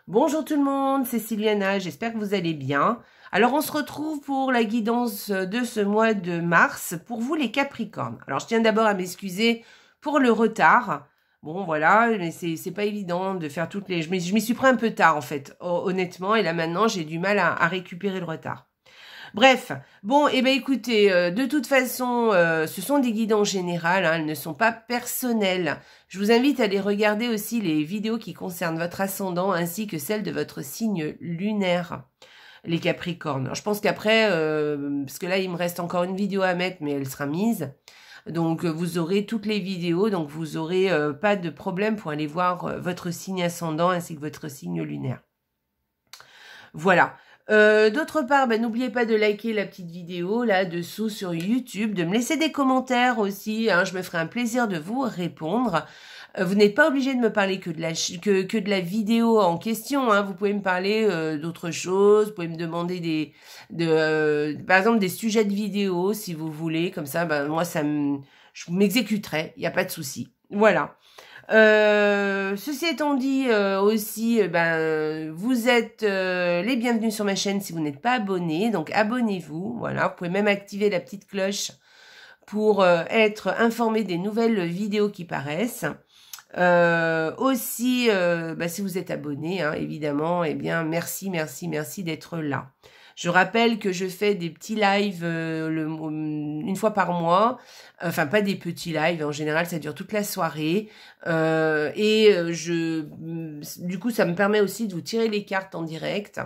Bonjour tout le monde, c'est Sylviana, j'espère que vous allez bien. Alors on se retrouve pour la guidance de ce mois de mars pour vous les Capricornes. Alors je tiens d'abord à m'excuser pour le retard. Bon voilà, mais c'est pas évident de faire toutes les... Je m'y suis pris un peu tard en fait, honnêtement, et là maintenant j'ai du mal à récupérer le retard. Bref, bon, et ben écoutez, de toute façon, ce sont des guidances générales, hein, elles ne sont pas personnelles. Je vous invite à aller regarder aussi les vidéos qui concernent votre ascendant ainsi que celles de votre signe lunaire, les Capricornes. Alors, je pense qu'après, parce que là, il me reste encore une vidéo à mettre, mais elle sera mise. Donc, vous aurez toutes les vidéos, donc vous n'aurez pas de problème pour aller voir votre signe ascendant ainsi que votre signe lunaire. Voilà. D'autre part, n'oubliez pas de liker la petite vidéo là-dessous sur YouTube, de me laisser des commentaires aussi, hein, je me ferai un plaisir de vous répondre. Vous n'êtes pas obligé de me parler que de la vidéo en question, hein. Vous pouvez me parler d'autres choses, vous pouvez me demander par exemple des sujets de vidéo si vous voulez, comme ça, moi je m'exécuterai, il n'y a pas de souci. Voilà. Ceci étant dit, aussi, vous êtes les bienvenus sur ma chaîne si vous n'êtes pas abonné, donc abonnez-vous, voilà, vous pouvez même activer la petite cloche pour être informé des nouvelles vidéos qui paraissent. Aussi, si vous êtes abonné, hein, évidemment, eh bien, merci d'être là. Je rappelle que je fais des petits lives une fois par mois. Enfin, pas des petits lives. En général, ça dure toute la soirée. Du coup, ça me permet aussi de vous tirer les cartes en direct.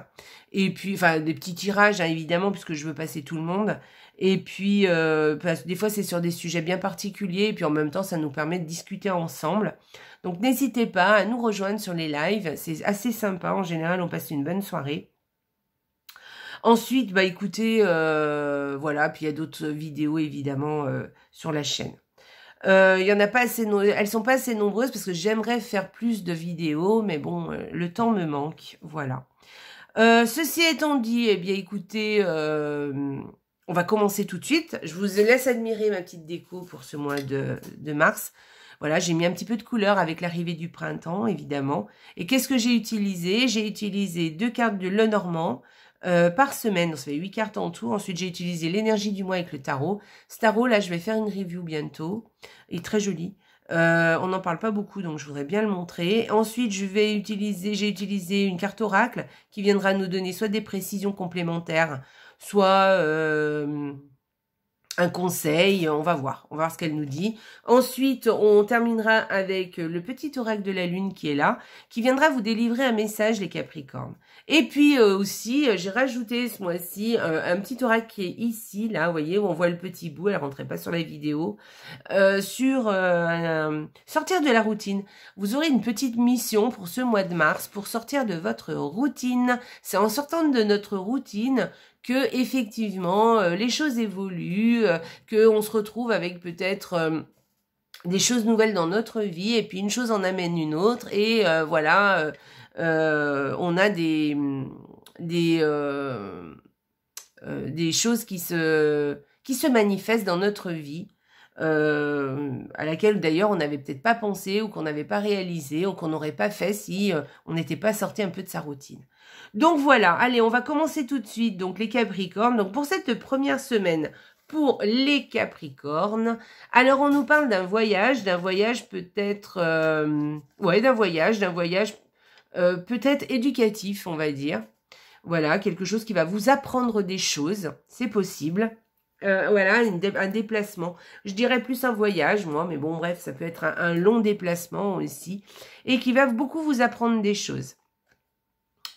Et puis, enfin, des petits tirages, hein, évidemment, puisque je veux passer tout le monde. Et puis, des fois, c'est sur des sujets bien particuliers. Et puis, en même temps, ça nous permet de discuter ensemble. Donc, n'hésitez pas à nous rejoindre sur les lives. C'est assez sympa. En général, on passe une bonne soirée. Ensuite, écoutez, voilà, puis il y a d'autres vidéos évidemment sur la chaîne. Il y en a pas assez, elles sont pas assez nombreuses parce que j'aimerais faire plus de vidéos, mais bon, le temps me manque, voilà. Ceci étant dit, eh bien écoutez, on va commencer tout de suite. Je vous laisse admirer ma petite déco pour ce mois de mars. Voilà, j'ai mis un petit peu de couleur avec l'arrivée du printemps, évidemment. Et qu'est-ce que j'ai utilisé? J'ai utilisé 2 cartes de Lenormand par semaine. Donc, ça fait 8 cartes en tout. Ensuite, j'ai utilisé l'énergie du mois avec le tarot. Ce tarot, là, je vais faire une review bientôt. Il est très joli. On n'en parle pas beaucoup, donc je voudrais bien le montrer. Ensuite, j'ai utilisé une carte oracle qui viendra nous donner soit des précisions complémentaires, soit un conseil, on va voir ce qu'elle nous dit. Ensuite, on terminera avec le petit oracle de la lune qui est là, qui viendra vous délivrer un message, les Capricornes. Et puis aussi, j'ai rajouté ce mois-ci un petit oracle qui est ici, là, vous voyez, où on voit le petit bout, elle rentrait pas sur la vidéo, sur sortir de la routine. Vous aurez une petite mission pour ce mois de mars, pour sortir de votre routine. C'est en sortant de notre routine que effectivement les choses évoluent, que on se retrouve avec peut-être des choses nouvelles dans notre vie et puis une chose en amène une autre et voilà, on a des choses qui se manifestent dans notre vie. À laquelle d'ailleurs on n'avait peut-être pas pensé ou qu'on n'avait pas réalisé ou qu'on n'aurait pas fait si on n'était pas sorti un peu de sa routine. Donc voilà, allez, on va commencer tout de suite, donc les Capricornes. Donc pour cette première semaine, pour les Capricornes, alors on nous parle d'un voyage peut-être, d'un voyage peut-être éducatif, on va dire. Voilà, quelque chose qui va vous apprendre des choses, c'est possible. Voilà, un déplacement. Je dirais plus un voyage, moi, mais bon, bref, ça peut être un long déplacement aussi, et qui va beaucoup vous apprendre des choses.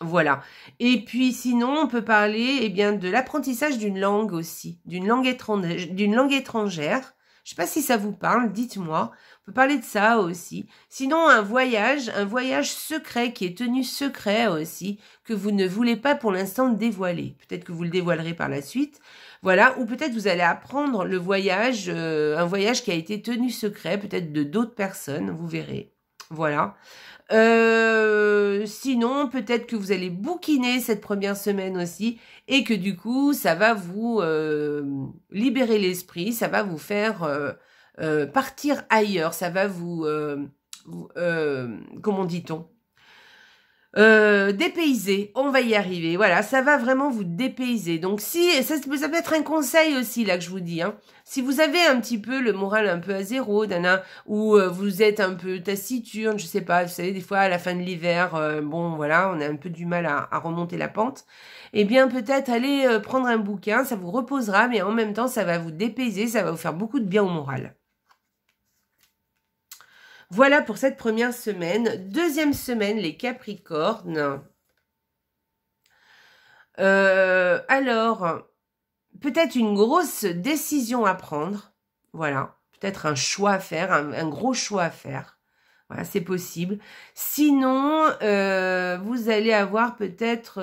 Voilà. Et puis sinon, on peut parler de l'apprentissage d'une langue aussi, d'une langue étrangère. Je sais pas si ça vous parle, dites-moi. On peut parler de ça aussi. Sinon, un voyage secret qui est tenu secret aussi, que vous ne voulez pas pour l'instant dévoiler. Peut-être que vous le dévoilerez par la suite. Voilà, ou peut-être vous allez apprendre le voyage, un voyage qui a été tenu secret, peut-être de d'autres personnes, vous verrez. Voilà. Sinon, peut-être que vous allez bouquiner cette première semaine aussi et que du coup, ça va vous libérer l'esprit, ça va vous faire partir ailleurs, ça va comment dit-on? Dépayser, on va y arriver. Voilà, ça va vraiment vous dépayser. Donc si, ça peut être un conseil aussi là que je vous dis. Hein. Si vous avez un petit peu le moral un peu à zéro, ou vous êtes un peu taciturne, je sais pas, vous savez, des fois à la fin de l'hiver, bon voilà, on a un peu du mal à remonter la pente. Eh bien peut-être aller prendre un bouquin, ça vous reposera, mais en même temps ça va vous dépayser, ça va vous faire beaucoup de bien au moral. Voilà pour cette première semaine. Deuxième semaine, les Capricornes. Alors, peut-être une grosse décision à prendre. Voilà, peut-être un choix à faire, un gros choix à faire. Voilà, c'est possible. Sinon, vous allez avoir peut-être...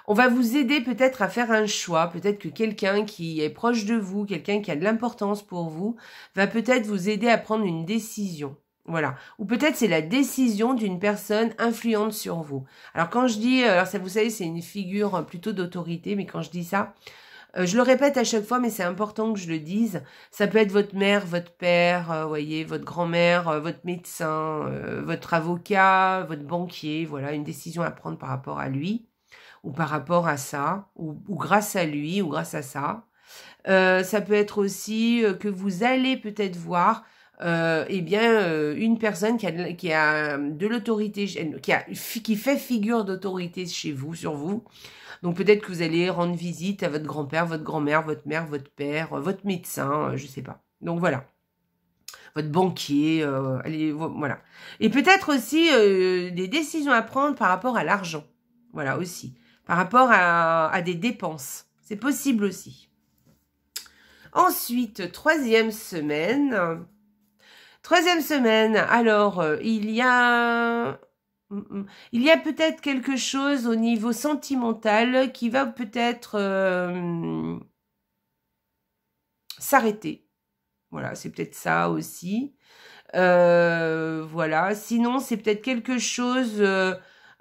on va vous aider peut-être à faire un choix. Peut-être que quelqu'un qui est proche de vous, quelqu'un qui a de l'importance pour vous, va peut-être vous aider à prendre une décision. Voilà. Ou peut-être c'est la décision d'une personne influente sur vous. Alors quand je dis, alors ça vous savez, c'est une figure plutôt d'autorité, mais quand je dis ça, je le répète à chaque fois, mais c'est important que je le dise. Ça peut être votre mère, votre père, voyez, votre grand-mère, votre médecin, votre avocat, votre banquier. Voilà, une décision à prendre par rapport à lui ou par rapport à ça, ou grâce à lui, ou grâce à ça. Ça peut être aussi que vous allez peut-être voir eh bien, une personne qui a de l'autorité, qui fait figure d'autorité chez vous, sur vous. Donc peut-être que vous allez rendre visite à votre grand-père, votre grand-mère, votre mère, votre père, votre médecin, je sais pas. Donc voilà. Votre banquier, allez, voilà. Et peut-être aussi des décisions à prendre par rapport à l'argent. Voilà aussi. Par rapport à des dépenses. C'est possible aussi. Ensuite, troisième semaine. Troisième semaine, alors, il y a peut-être quelque chose au niveau sentimental qui va peut-être s'arrêter. Voilà, c'est peut-être ça aussi. Voilà, sinon, c'est peut-être quelque chose...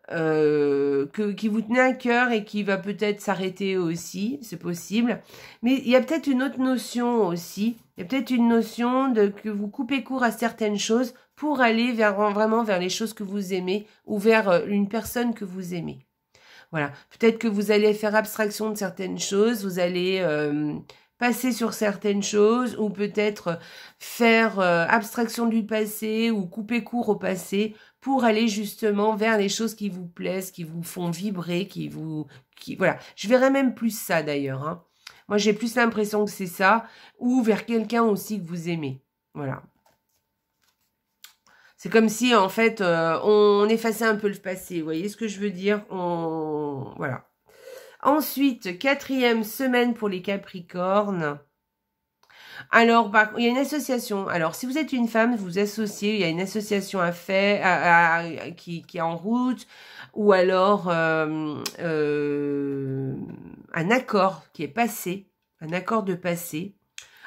qui vous tenait à cœur et qui va peut-être s'arrêter aussi, c'est possible. Mais il y a peut-être une autre notion aussi. Il y a peut-être une notion de que vous coupez court à certaines choses pour aller vraiment vers les choses que vous aimez ou vers une personne que vous aimez. Voilà. Peut-être que vous allez faire abstraction de certaines choses, vous allez passer sur certaines choses ou peut-être faire abstraction du passé ou couper court au passé pour aller justement vers les choses qui vous plaisent, qui vous font vibrer, voilà. Je verrais même plus ça d'ailleurs. Hein. Moi, j'ai plus l'impression que c'est ça, ou vers quelqu'un aussi que vous aimez. Voilà. C'est comme si, en fait, on effaçait un peu le passé. Vous voyez ce que je veux dire? Voilà. Ensuite, quatrième semaine pour les Capricornes. Alors, il y a une association. Alors, si vous êtes une femme, vous associez, il y a une association à faire, qui est en route, ou alors un accord qui est passé, un accord de passé.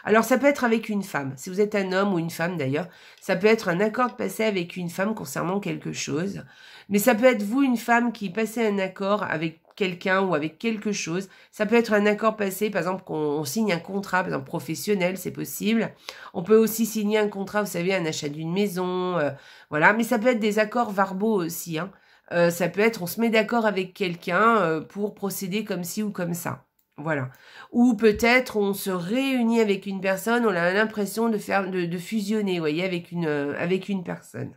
Alors, ça peut être avec une femme. Si vous êtes un homme ou une femme, d'ailleurs, ça peut être un accord de passé avec une femme concernant quelque chose. Mais ça peut être vous, une femme, qui passez un accord avec quelqu'un ou avec quelque chose. Ça peut être un accord passé, par exemple, qu'on signe un contrat, par exemple, professionnel, c'est possible. On peut aussi signer un contrat, vous savez, un achat d'une maison, voilà. Mais ça peut être des accords verbaux aussi, hein. Ça peut être, on se met d'accord avec quelqu'un pour procéder comme ci ou comme ça. Voilà. Ou peut-être on se réunit avec une personne, on a l'impression de fusionner, vous voyez, avec une personne.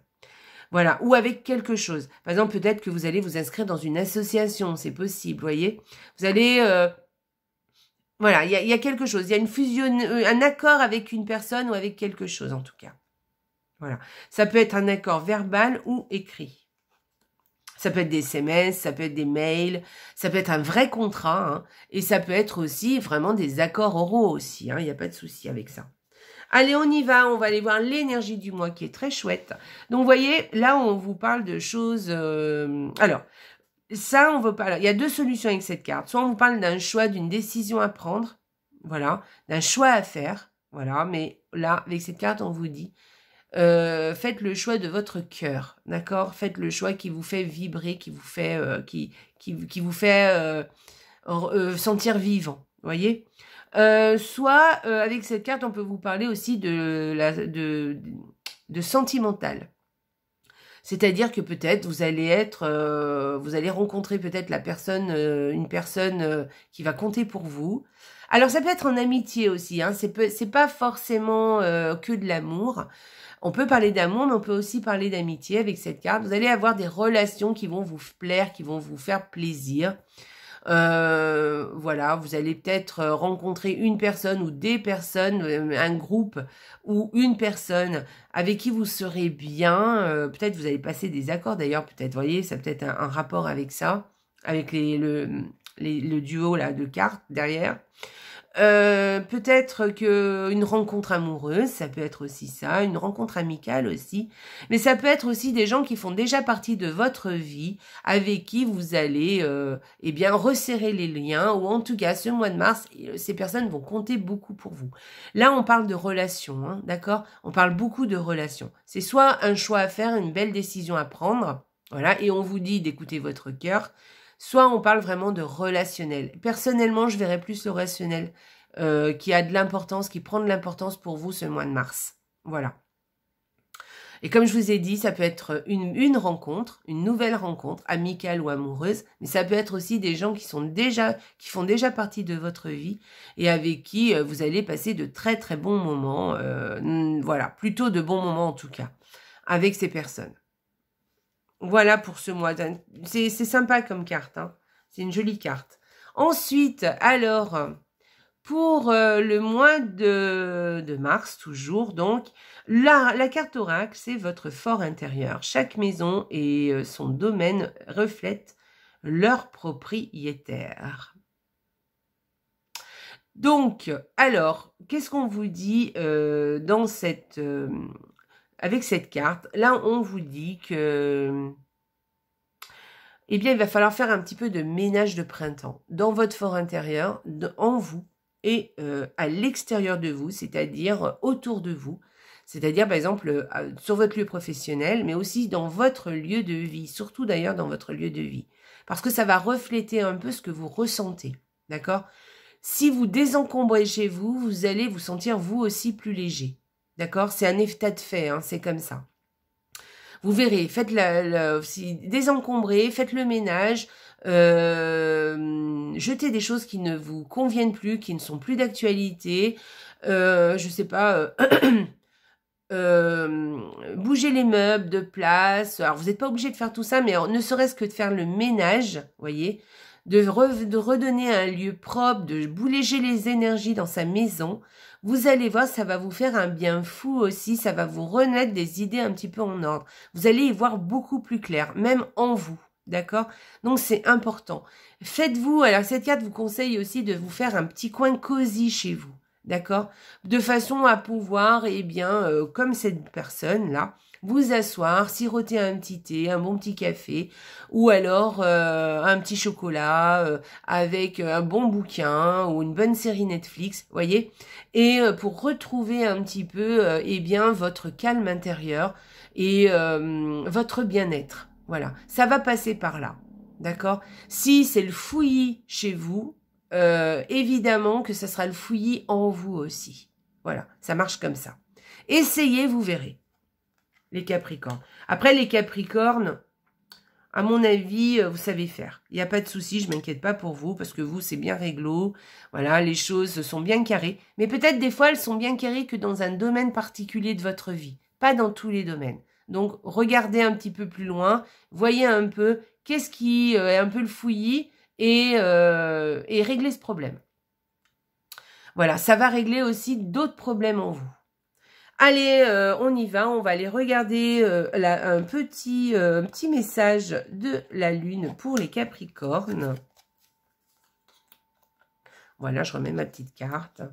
Voilà, ou avec quelque chose. Par exemple, peut-être que vous allez vous inscrire dans une association, c'est possible, vous voyez. Vous allez... voilà, il y a quelque chose. Il y a une fusion, un accord avec une personne ou avec quelque chose, en tout cas. Voilà. Ça peut être un accord verbal ou écrit. Ça peut être des SMS, ça peut être des mails, ça peut être un vrai contrat, hein, et ça peut être aussi vraiment des accords oraux aussi, hein, il n'y a pas de souci avec ça. Allez, on y va, on va aller voir l'énergie du mois qui est très chouette. Donc, vous voyez, là, on vous parle de choses... alors, ça, on veut pas... Il y a deux solutions avec cette carte. Soit on vous parle d'un choix, d'une décision à prendre, voilà, d'un choix à faire, voilà, mais là, avec cette carte, on vous dit... faites le choix de votre cœur, d'accord? Faites le choix qui vous fait vibrer, qui vous fait, qui vous fait sentir vivant, voyez? Soit, avec cette carte, on peut vous parler aussi de sentimental. C'est-à-dire que peut-être vous allez rencontrer peut-être une personne qui va compter pour vous. Alors ça peut être en amitié aussi, hein. C'est pas forcément que de l'amour. On peut parler d'amour, mais on peut aussi parler d'amitié avec cette carte. Vous allez avoir des relations qui vont vous plaire, qui vont vous faire plaisir. Voilà, vous allez peut-être rencontrer une personne ou des personnes, un groupe ou une personne avec qui vous serez bien. Peut-être vous allez passer des accords d'ailleurs, peut-être, voyez, ça peut être un rapport avec ça, avec le duo là de cartes derrière. Peut-être que une rencontre amoureuse, ça peut être aussi ça, une rencontre amicale aussi, mais ça peut être aussi des gens qui font déjà partie de votre vie, avec qui vous allez eh bien resserrer les liens, ou en tout cas ce mois de mars, ces personnes vont compter beaucoup pour vous. Là on parle de relations, hein, d'accord? On parle beaucoup de relations. C'est soit un choix à faire, une belle décision à prendre, voilà, et on vous dit d'écouter votre cœur, soit on parle vraiment de relationnel. Personnellement, je verrais plus le relationnel qui a de l'importance, qui prend de l'importance pour vous ce mois de mars. Voilà. Et comme je vous ai dit, ça peut être une rencontre, une nouvelle rencontre, amicale ou amoureuse, mais ça peut être aussi des gens qui font déjà partie de votre vie et avec qui vous allez passer de très très bons moments. Voilà, plutôt de bons moments en tout cas, avec ces personnes. Voilà pour ce mois. C'est sympa comme carte, hein. C'est une jolie carte. Ensuite, alors, pour le mois de mars, toujours, donc, la carte oracle, c'est votre fort intérieur. Chaque maison et son domaine reflètent leur propriétaire. Donc, alors, qu'est-ce qu'on vous dit dans avec cette carte? Là, on vous dit que, eh bien, il va falloir faire un petit peu de ménage de printemps dans votre fort intérieur, en vous et à l'extérieur de vous, c'est-à-dire autour de vous. C'est-à-dire, par exemple, sur votre lieu professionnel, mais aussi dans votre lieu de vie, surtout d'ailleurs dans votre lieu de vie. Parce que ça va refléter un peu ce que vous ressentez, d'accord? Si vous désencombrez chez vous, vous allez vous sentir vous aussi plus léger. D'accord? C'est un état de fait, hein, c'est comme ça. Vous verrez, faites désencombrez, faites le ménage, jetez des choses qui ne vous conviennent plus, qui ne sont plus d'actualité. Je sais pas, bougez les meubles de place. Alors, vous n'êtes pas obligé de faire tout ça, mais ne serait-ce que de faire le ménage, voyez, de redonner un lieu propre, de bouléger les énergies dans sa maison. Vous allez voir, ça va vous faire un bien fou aussi, ça va vous remettre des idées un petit peu en ordre. Vous allez y voir beaucoup plus clair, même en vous, d'accord? Donc c'est important. Faites-vous, alors cette carte vous conseille aussi de vous faire un petit coin cosy chez vous, d'accord? De façon à pouvoir, eh bien, comme cette personne-là, vous asseoir, siroter un petit thé, un bon petit café, ou alors un petit chocolat avec un bon bouquin ou une bonne série Netflix, voyez, et pour retrouver un petit peu eh bien votre calme intérieur et votre bien-être. Voilà, ça va passer par là, d'accord? Si c'est le fouillis chez vous, évidemment que ça sera le fouillis en vous aussi. Voilà, ça marche comme ça. Essayez, vous verrez. Les Capricornes. Après, les Capricornes, à mon avis, vous savez faire. Il n'y a pas de souci, je ne m'inquiète pas pour vous, parce que vous, c'est bien réglo. Voilà, les choses sont bien carrées. Mais peut-être des fois, elles sont bien carrées que dans un domaine particulier de votre vie. Pas dans tous les domaines. Donc, regardez un petit peu plus loin. Voyez un peu qu'est-ce qui est un peu le fouillis et réglez ce problème. Voilà, ça va régler aussi d'autres problèmes en vous. Allez, on y va, on va aller regarder un petit message de la Lune pour les Capricornes. Voilà, je remets ma petite carte.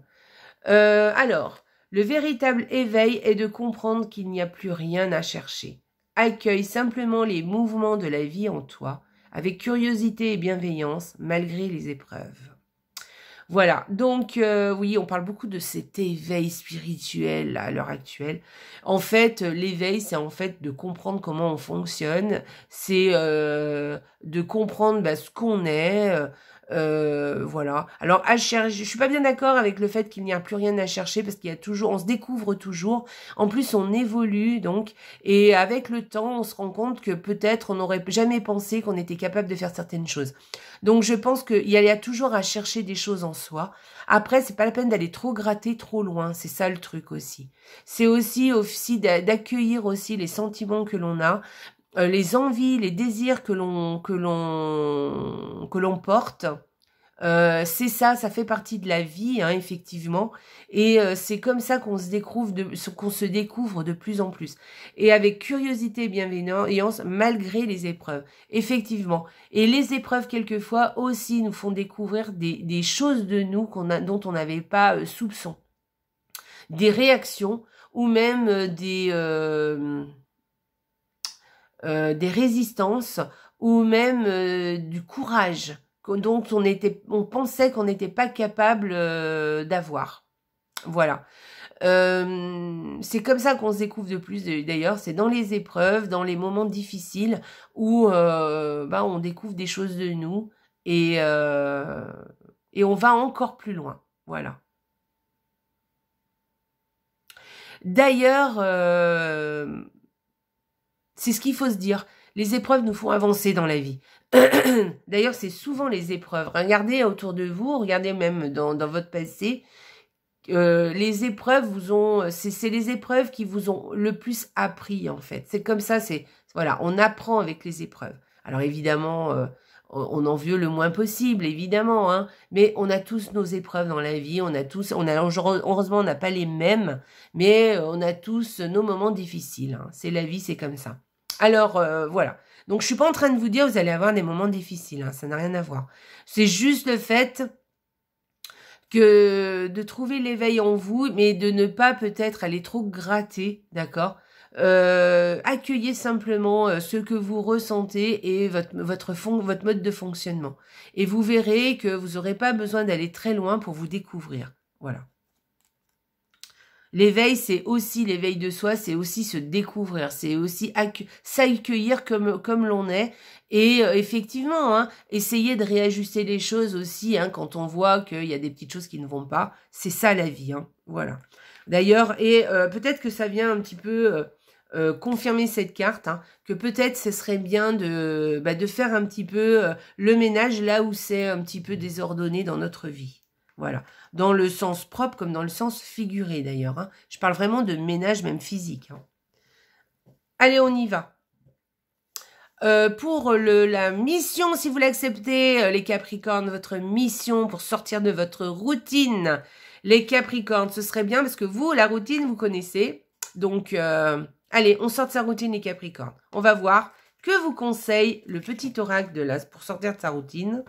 Alors, le véritable éveil est de comprendre qu'il n'y a plus rien à chercher. Accueille simplement les mouvements de la vie en toi, avec curiosité et bienveillance, malgré les épreuves. Voilà, donc oui, on parle beaucoup de cet éveil spirituel à l'heure actuelle. En fait, l'éveil, c'est en fait de comprendre comment on fonctionne, c'est de comprendre ce qu'on est, Voilà. Alors, à chercher, je suis pas bien d'accord avec le fait qu'il n'y a plus rien à chercher parce qu'il y a toujours, on se découvre toujours. En plus, on évolue, donc, et avec le temps, on se rend compte que peut-être on n'aurait jamais pensé qu'on était capable de faire certaines choses. Donc, je pense qu'il y a toujours à chercher des choses en soi. Après, c'est pas la peine d'aller trop gratter trop loin. C'est ça le truc aussi. C'est aussi d'accueillir aussi les sentiments que l'on a, les envies, les désirs que l'on porte. C'est ça, ça fait partie de la vie, hein, effectivement. Et c'est comme ça qu'on se découvre de plus en plus. Et avec curiosité et bienveillance, malgré les épreuves. Effectivement. Et les épreuves, quelquefois, aussi nous font découvrir des choses de nous dont on n'avait pas soupçon. Des réactions ou même des résistances ou même du courage dont on pensait qu'on n'était pas capable d'avoir. Voilà. C'est comme ça qu'on se découvre de plus, d'ailleurs, c'est dans les épreuves, dans les moments difficiles où on découvre des choses de nous et on va encore plus loin. Voilà. D'ailleurs, c'est ce qu'il faut se dire. Les épreuves nous font avancer dans la vie. D'ailleurs, c'est souvent les épreuves. Regardez autour de vous, regardez même dans votre passé. Les épreuves c'est les épreuves qui vous ont le plus appris, en fait. C'est comme ça, voilà, on apprend avec les épreuves. Alors évidemment, on en veut le moins possible, évidemment, hein, mais on a tous nos épreuves dans la vie, heureusement, on n'a pas les mêmes, mais on a tous nos moments difficiles, hein. C'est la vie, c'est comme ça. Alors, voilà. Donc, je suis pas en train de vous dire vous allez avoir des moments difficiles, hein, ça n'a rien à voir. C'est juste le fait que de trouver l'éveil en vous, mais de ne pas peut-être aller trop gratter, d'accord? Accueillez simplement ce que vous ressentez et votre mode de fonctionnement. Et vous verrez que vous n'aurez pas besoin d'aller très loin pour vous découvrir. Voilà. L'éveil, c'est aussi l'éveil de soi, c'est aussi se découvrir, c'est aussi s'accueillir comme l'on est. Et effectivement, hein, essayer de réajuster les choses aussi, hein, quand on voit qu'il y a des petites choses qui ne vont pas. C'est ça la vie, hein, voilà. D'ailleurs, et peut-être que ça vient un petit peu confirmer cette carte, hein, que peut-être ce serait bien de faire un petit peu le ménage là où c'est un petit peu désordonné dans notre vie. Voilà, dans le sens propre comme dans le sens figuré d'ailleurs, hein. Je parle vraiment de ménage même physique, hein. Allez, on y va. Pour la mission, si vous l'acceptez, les Capricornes, votre mission pour sortir de votre routine, les Capricornes, ce serait bien parce que vous, la routine, vous connaissez. Donc, allez, on sort de sa routine, les Capricornes. On va voir que vous conseille le petit oracle pour sortir de sa routine.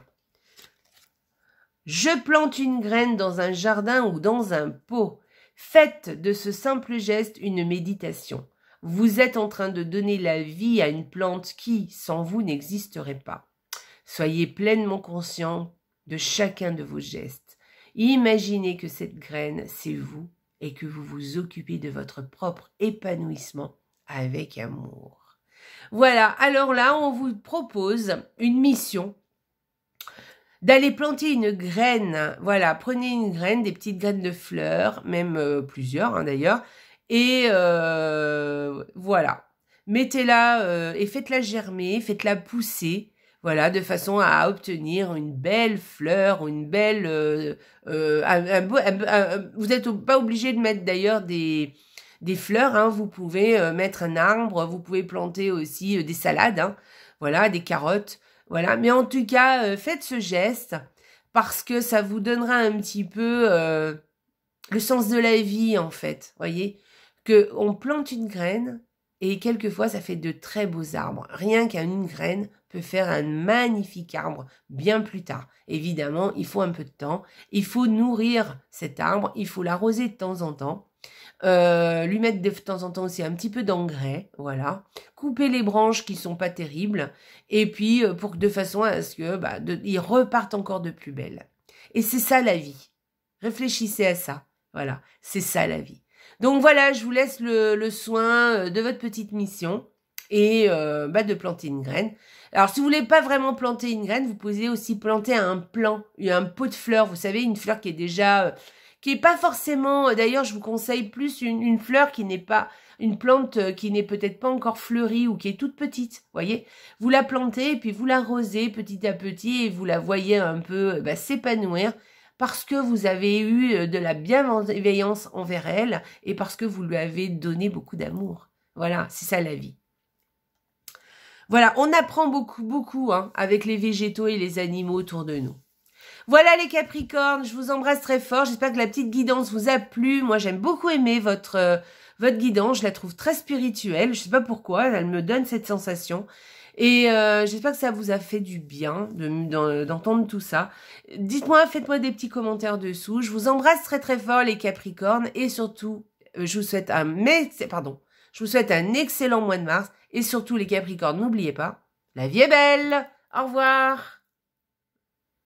Je plante une graine dans un jardin ou dans un pot. Faites de ce simple geste une méditation. Vous êtes en train de donner la vie à une plante qui, sans vous, n'existerait pas. Soyez pleinement conscient de chacun de vos gestes. Imaginez que cette graine, c'est vous et que vous vous occupez de votre propre épanouissement avec amour. Voilà, alors là, on vous propose une mission d'aller planter une graine. Voilà, prenez une graine, des petites graines de fleurs, même plusieurs hein, d'ailleurs, et voilà. Mettez-la et faites-la germer, faites-la pousser, voilà, de façon à obtenir une belle fleur ou une belle... vous n'êtes pas obligé de mettre d'ailleurs des fleurs, hein, vous pouvez mettre un arbre, vous pouvez planter aussi des salades, hein, voilà, des carottes. Voilà, mais en tout cas, faites ce geste parce que ça vous donnera un petit peu le sens de la vie, en fait. Voyez, qu'on plante une graine et quelquefois, ça fait de très beaux arbres. Rien qu'une graine peut faire un magnifique arbre bien plus tard. Évidemment, il faut un peu de temps. Il faut nourrir cet arbre, il faut l'arroser de temps en temps. Lui mettre de temps en temps aussi un petit peu d'engrais, voilà. Couper les branches qui sont pas terribles, et puis de façon à ce que ils repartent encore de plus belle. Et c'est ça la vie. Réfléchissez à ça, voilà. C'est ça la vie. Donc voilà, je vous laisse le soin de votre petite mission et de planter une graine. Alors, si vous voulez pas vraiment planter une graine, vous pouvez aussi planter un plant, un pot de fleurs. Vous savez, une fleur qui est déjà, qui est pas forcément. D'ailleurs, je vous conseille plus une fleur qui n'est pas une plante qui n'est peut-être pas encore fleurie ou qui est toute petite. Voyez, vous la plantez et puis vous l'arrosez petit à petit et vous la voyez un peu s'épanouir parce que vous avez eu de la bienveillance envers elle et parce que vous lui avez donné beaucoup d'amour. Voilà, c'est ça la vie. Voilà, on apprend beaucoup hein, avec les végétaux et les animaux autour de nous. Voilà les Capricornes, je vous embrasse très fort. J'espère que la petite guidance vous a plu. Moi, j'aime beaucoup aimer votre guidance. Je la trouve très spirituelle. Je sais pas pourquoi, elle me donne cette sensation. Et j'espère que ça vous a fait du bien d'entendre tout ça. Dites-moi, faites-moi des petits commentaires dessous. Je vous embrasse très très fort les Capricornes. Et surtout, je vous souhaite je vous souhaite un excellent mois de mars. Et surtout les Capricornes, n'oubliez pas, la vie est belle. Au revoir.